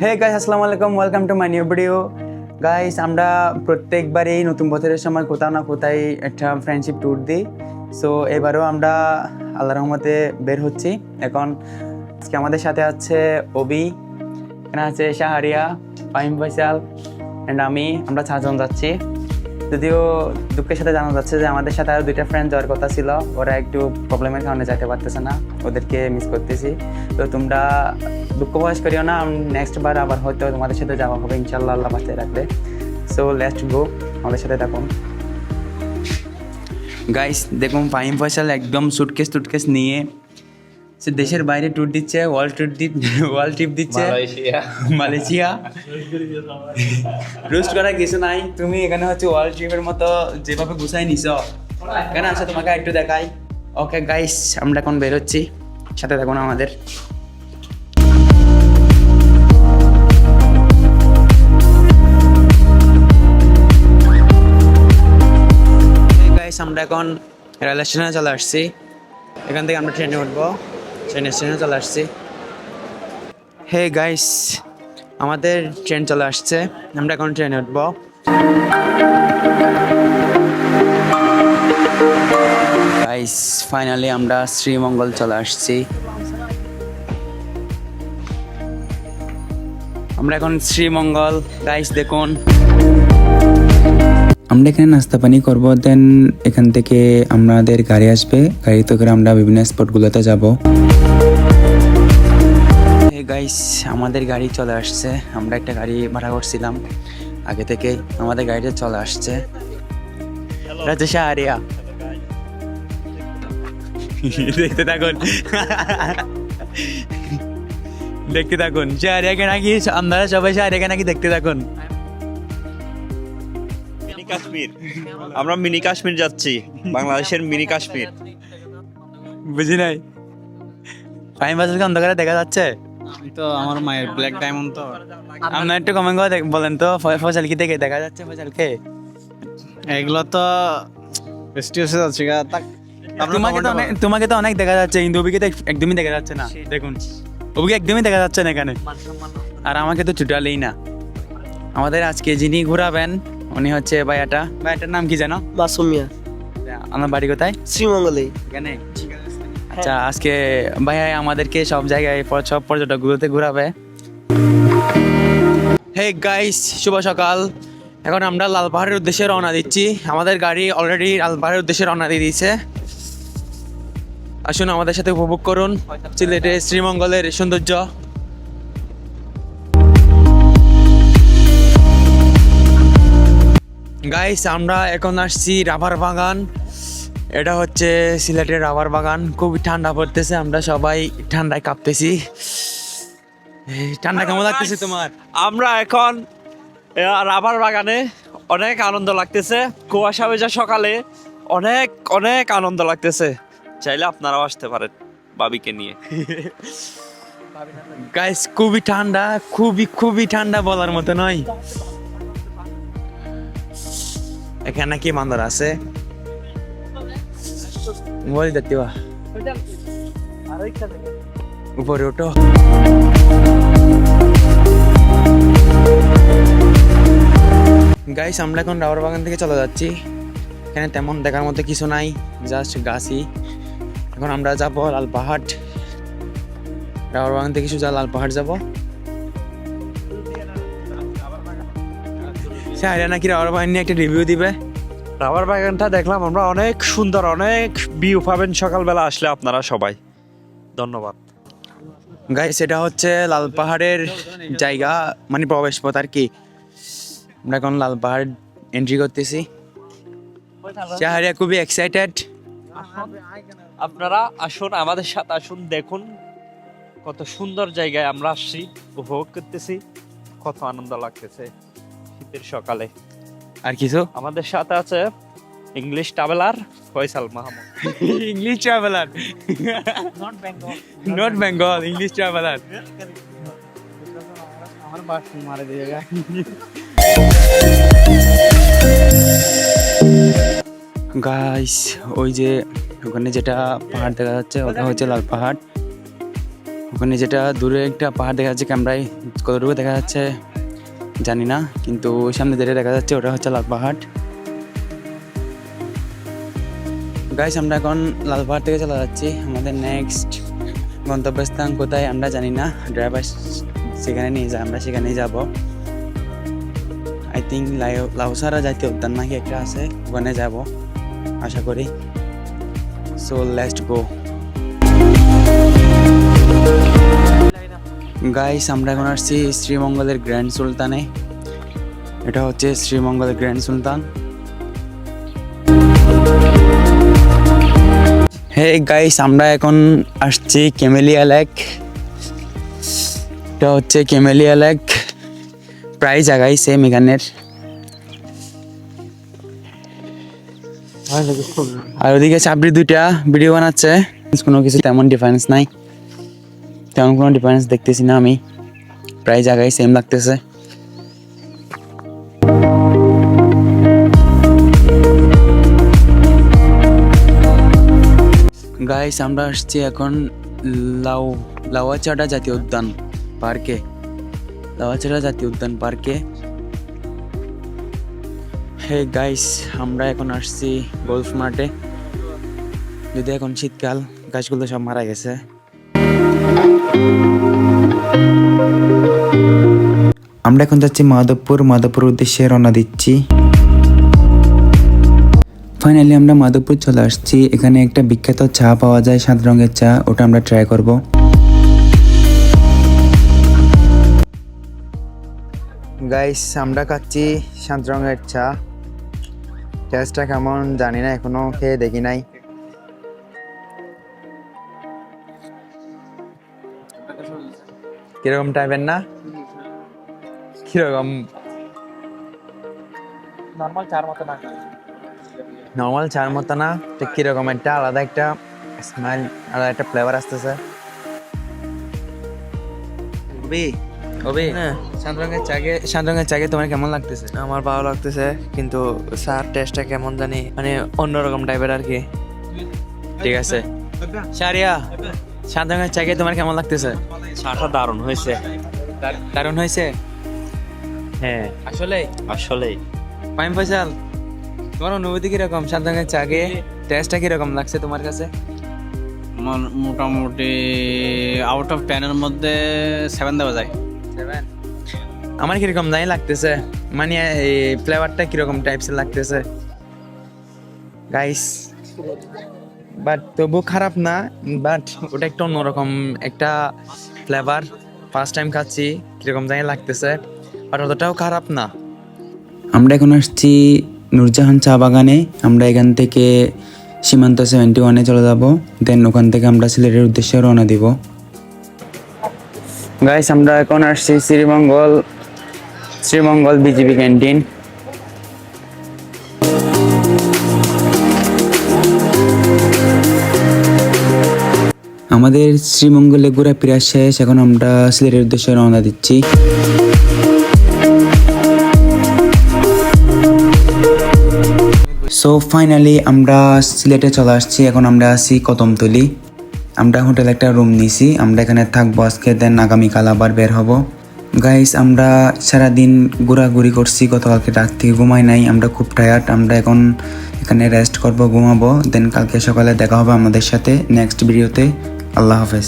Hey guys, আসসালামু আলাইকুম, welcome to my new video. Guys, আমরা প্রত্যেকবারই নতুন বছরের সময় কোথাও না কোথায় একটা ফ্রেন্ডশিপ ট্যুর দিই। সো এবারও আমরা আল্লাহর রহমতে বের হচ্ছি। এখন আজকে আমাদের সাথে আছে অবি, এখানে আছে শাহরিয়া, ফাহিম, ফয়সাল অ্যান্ড আমরা 4জন যাচ্ছি। যদিও দুঃখের সাথে জানা যাচ্ছে যে আমাদের সাথে আরও 2টা ফ্রেন্ড যাওয়ার কথা ছিল, ওরা একটু প্রবলেমের কারণে যেতে পারতেছে না, ওদেরকে মিস করতেছি। তো তোমরা দুঃখ প্রকাশ করিও না, নেক্সট বার আবার হয়তো তোমাদের সাথে যাওয়া হবে ইনশাল্লাহ, আল্লাহ বাঁচিয়ে রাখবে। সো লেটস গো, আমাদের সাথে থাকুন। গাইস দেখুন, ফাহিম ফয়সাল একদম সুটকেস নিয়ে সে দেশের বাইরে ট্যুর দিচ্ছে, ওয়ার্ল্ড ট্রিপ দিচ্ছে মালয়েশিয়া। রোস্ট করার কিছু নাই, তুমি এখানে হচ্ছে ওয়ার্ল্ড ট্রিপের মতো যেভাবে গুছাই নিছ, এখানে আছে তোমাকে একটু দেখাই। ওকে গাইস, আমরা এখন বেরোচ্ছি, সাথে থাকুন আমাদের। গাইস, আমরা এখন রেল স্টেশনে চলে আসছি, এখান থেকে আমরা ট্রেনে উঠবো, ট্রেন স্টেশনে চলে আসছি। হে গাইস, আমাদের ট্রেন চলে আসছে, আমরা এখন ট্রেনে উঠবো। গাইস ফাইনালি আমরা শ্রীমঙ্গল চলে আসছি। আমরা এখন শ্রীমঙ্গল। গাইস দেখুন, আমরা এখানে নাস্তা পানি করবো, দেন এখান থেকে আমাদের গাড়ি আসবে, গাড়িতে করে আমরা বিভিন্ন স্পটগুলোতে যাব। গাইস আমাদের গাড়ি চলে আসছে, আমরা একটা গাড়ি ভাড়া করছিলাম আগে থেকে, আমাদের গাড়িটা চলে আসছে। রাজেশা আরিয়া দেখতে থাকুন, দেখতে থাকুন। শাহরিয়াকে নাকি আপনারা সবাই শাহরিয়াকে নাকি দেখতে থাকুন। কাশ্মীর, আমরা মিনি কাশ্মীর যাচ্ছি, বাংলাদেশের মিনি কাশ্মীর। বুঝি নাই, ফাহিম ফয়সালকে অন্ধকারে দেখা যাচ্ছে তো আমার মায়ের ব্ল্যাক ডায়মন্ড। তো আপনার একটু কমেন্ট করে বলেন তো, ফয়সাল কি দেখে দেখা যাচ্ছে? ফয়সালকে এগুলো তো স্টেশনে যাচ্ছে তোমাকে তো অনেক দেখা যাচ্ছে, কিন্তু অভিকে তো একদমই দেখা যাচ্ছে না। দেখুন, অভিকে একদমই দেখা যাচ্ছে না এখানে, আর আমাকে তো টোটালেই না। আমাদের আজকে যিনি ঘোরাবেন উনি হচ্ছে ভাইয়াটার নাম কি জানো? মাসুমিয়া। আমার বাড়ি কোথায়? শ্রীমঙ্গলে। এখানে। আচ্ছা, আজকে ভাইয়া আমাদেরকে সব জায়গায় সব পর্যটকগুলোতে ঘোরাবে। হে গাইস, শুভ সকাল। এখন আমরা লাল পাহাড়ের উদ্দেশ্যে রওনা দিচ্ছি, আমাদের গাড়ি অলরেডি লাল পাহাড়ের উদ্দেশ্যে রওনা দিয়ে দিয়েছে। আসুন আমাদের সাথে উপভোগ করুন সিলেটের শ্রীমঙ্গলের সৌন্দর্য। গাইস আমরা এখন আসছি রাবার বাগান, এটা হচ্ছে সিলেটের রাবার বাগান। খুবই ঠান্ডা পড়তেছে, আমরা সবাই ঠান্ডায় কাঁপতেছি। ঠান্ডা কেমন লাগতেছে তোমার? আমরা এখন রাবার বাগানে, অনেক আনন্দ লাগতেছে, কুয়াশা ভেজা সকালে অনেক অনেক আনন্দ লাগতেছে। চাইলে আপনারাও আসতে পারেন বাবিকে নিয়ে। গাইস খুবই ঠান্ডা, খুবই ঠান্ডা, বলার মতো নয়। এখানে কি বান্দর আছে বল দেখতে বা, উপরে ওঠো। গাইস আমরা এখন রাবার বাগান থেকে চলে যাচ্ছি, এখানে তেমন দেখার মতো কিছু নাই, জাস্ট গাছই। এখন আমরা যাবো লাল পাহাড়, রাবার বাগান থেকে সোজা লাল পাহাড় যাবো। শাহরিয়া নাকি রাবার বাগান নিয়ে একটা রিভিউ দিবে। রাবার বাগানটা দেখলাম আমরা, অনেক সুন্দর, অনেক ভিউ পাবেন সকালবেলা আসলে আপনারা সবাই। ধন্যবাদ। গাইস এটা হচ্ছে লাল পাহাড়ের জায়গা, মানে প্রবেশ পথ আর কি। আমরা এখন লাল পাহাড় এন্ট্রি করতেছি। শাহরিয়া খুবই এক্সাইটেড। আপনারা আসুন, আমাদের সাথে আসুন, দেখুন কত সুন্দর জায়গায় আমরা আসছি, উপভোগ করতেছি, কত আনন্দ লাগতেছে শীতের সকালে। আর কিছু আমাদের সাথে আছে English traveller Faisal Mahmud. English traveller, not Bengal, English traveller. আমার বাস মারে দিয়ে গাইস ওই যে ওখানে যেটা পাহাড় দেখা যাচ্ছে ওটা হচ্ছে লাল পাহাড়, ওখানে যেটা দূরে একটা পাহাড় দেখা যাচ্ছে ক্যামেরায় কতটুকু দেখা যাচ্ছে জানি না, কিন্তু সামনে যেটা দেখা যাচ্ছে ওটা হচ্ছে লাল পাহাড়। গাইস আমরা এখন লাল পাহাড় থেকে চলে যাচ্ছি আমাদের নেক্সট গন্তব্যস্থান কোথায় আমরা জানি না, ড্রাইভার সেখানে নিয়ে যায়, আমরা সেখানেই যাব। আই থিঙ্ক লাউসারা জাতীয় উদ্যান নাকি একটা আছে, ওখানে যাব আশা করি। So let's go guys. আমরা এখন আসছি শ্রীমঙ্গলের গ্র্যান্ড সুলতানে। এটা হচ্ছে শ্রীমঙ্গলের গ্র্যান্ড সুলতান। হে গাইস আমরা এখন আসছি ক্যামেলিয়া লেক। এটা হচ্ছে ক্যামেলিয়া লেক, প্রায় জায়গায় সেম এখানের। আর ওদিকে চাবড়ি দুইটা ভিডিও বানাচ্ছে, কোনো কিছু তেমন ডিফারেন্স নাই, তেমন কোনো ডিফারেন্স দেখতেছি না আমি, প্রায় জায়গায় সেম লাগতেছে। গাইস আমরা আসছি এখন লাউয়াছড়া জাতীয় উদ্যান পার্কে। লাউয়াছড়া জাতীয় উদ্যান পার্কে। হে গাইস আমরা এখন আসছি গলফ মাঠে, যদি এখন শীতকাল, গাছগুলো সব মারা গেছে। আমরা এখন যাচ্ছি মাধবপুর উদ্দেশ্যে রওনা দিচ্ছি। ফাইনালি আমরা মাধবপুর চলে আসছি। এখানে একটা বিখ্যাত চা পাওয়া যায়, 7 রঙের চা, ওটা আমরা ট্রাই করব। গাইস আমরা খাচ্ছি 7 রঙের চা, টেস্টটা কেমন জানি না, এখনো খেয়ে দেখি নাই। কিরকম টাইপের না, কিরকম? নর্মাল চার মতো না, ঠিক কিরকম একটা আলাদা একটা স্মেল, আলাদা একটা ফ্লেভার আসতেছে। শান্তরঙের চাকে তোমার কেমন লাগতেছে? আমার ভালো লাগতেছে, কিন্তু স্যার টেস্টটা কেমন জানি, মানে অন্যরকম টাইপের আর কি। ঠিক আছে শারিয়া, শান্তরঙের চাকে তোমার কেমন লাগতেছে? চাটা দারুণ হয়েছে। দারুণ হয়েছে? হ্যাঁ আসলেই। ফাইম ফয়সাল, তোমার অনুভূতি কিরকম শান্তরঙের চাকে? টেস্টটা কিরকম লাগছে তোমার কাছে? আমার মোটামুটি আউট অফ 10 এর মধ্যে 7 দেওয়া যায়। আমার কিরকম জানি লাগতেছে, মানে এই ফ্লেভারটা কিরকম টাইপসের লাগতেছে গাইস, বাট তবু খারাপ না, বাট ওটা একটা অন্যরকম একটা ফ্লেভার। ফার্স্ট টাইম খাচ্ছি, কিরকম জানি লাগতেছে, বাট অতটাও খারাপ না। আমরা এখন আসছি নূরজাহান চা বাগানে। আমরা এখান থেকে সীমান্ত 71-এ চলে যাব, দেন ওখান থেকে আমরা সিলেটের উদ্দেশ্যে রওনা দিব। গাইস আমরা এখন আসছি শ্রীমঙ্গল বিজিবি ক্যান্টিন। আমাদের শ্রীমঙ্গলে ঘোরাফেরা শেষ, এখন আমরা সিলেটের উদ্দেশ্যে রওনা দিচ্ছি। সো ফাইনালি আমরা সিলেটে চলে আসছি। এখন আমরা আছি কদমতলি। আমরা হোটেলে একটা রুম নিয়েছি, আমরা এখানে থাকবো আজকে, দেন আগামীকাল আবার বের হব। গাইস আমরা সারাদিন ঘোরাঘুরি করছি, গতকালকে রাত থেকে ঘুমাই নাই, আমরা খুব টায়ার্ড। আমরা এখন এখানে রেস্ট করব, ঘুমাবো, দেন কালকে সকালে দেখা হবে আমাদের সাথে নেক্সট ভিডিওতে। আল্লাহ হাফেজ।